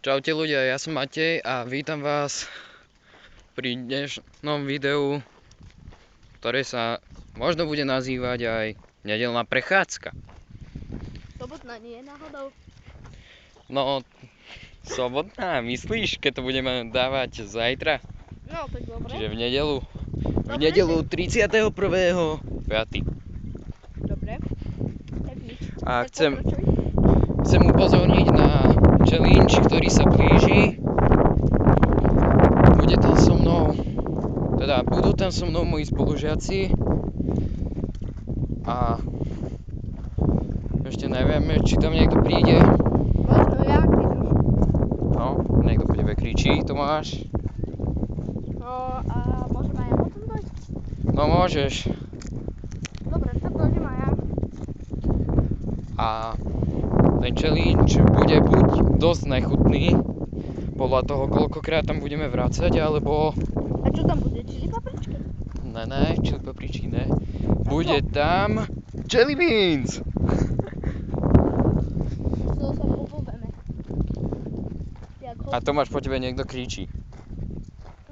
Čaute ľudia, ja som Matej a vítam vás pri dnešnom videu, ktoré sa možno bude nazývať aj nedeľná prechádzka. Sobotná nie je náhodou? No, sobotná, myslíš, keď to budeme dávať zajtra? No, tak dobre. Čiže v nedeľu 31.5. Dobre. Tak nič. A Tak chcem upozorniť na challenge, ktorý sa blíži. Budú tam so mnou moji spolužiaci a ešte nevieme, či tam niekto príde. Možno ja, keď už. No, niekto po tebe kričí, Tomáš. No a môžem aj ja potom dojsť? No môžeš. Dobre, tak dojdem aj ja. A ten challenge bude buď dosť nechutný, podľa toho, koľkokrát tam budeme vracať, alebo... A čo tam bude? Čili papričky? Ne, čili papričky ne. Bude tam jelly beans! To sa popoveme. A Tomáš, po tebe niekto kričí.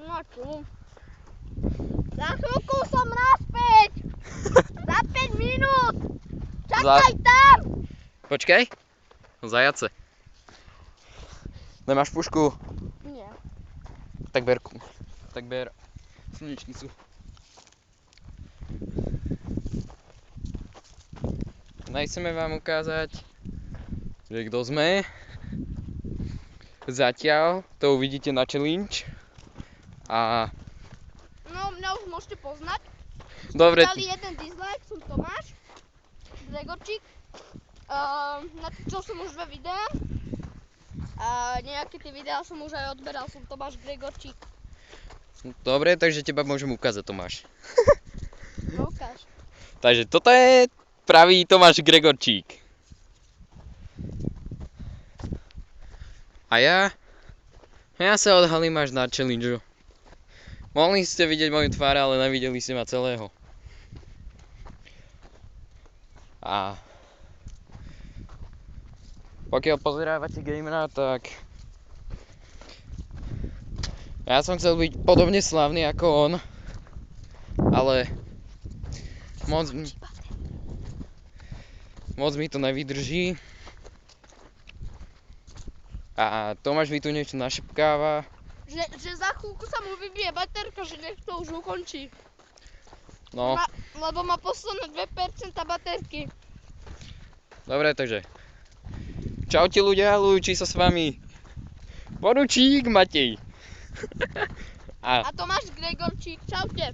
No čo? Za chvíľku som naspäť! Za 5 minút! Čakaj tam! Počkaj. Zajace. Nemáš pušku? Nie. Tak ber slnečnicu. Nechceme vám ukázať, že kto sme. Zatiaľ to uvidíte na challenge. A... No, mňa už môžete poznať. Dobre. Dali jeden dislike, som Tomáš. Gregorčík. Natočil som už 2 videá. A nejaké tie videá som už aj odberal, som Tomáš Gregorčík. Dobre, takže teba môžem ukázať, Tomáš. No ukáž. Takže toto je pravý Tomáš Gregorčík. A ja sa odhalím až na challenge. Mohli ste vidieť moju tvár, ale nevideli ste ma celého. A pokiaľ pozerávate gamera, tak ja som chcel byť podobne slávny ako on, ale moc mi to nevydrží. A Tomáš mi tu niečo našepkáva. Že za chvíľku sa mu vybije baterka, že nech to už ukončí. No. Lebo má posledné 2% baterky. Dobre, takže čaute ľudia, lúči sa s vami poručík Matej. A Tomáš Gregorčík, čaute.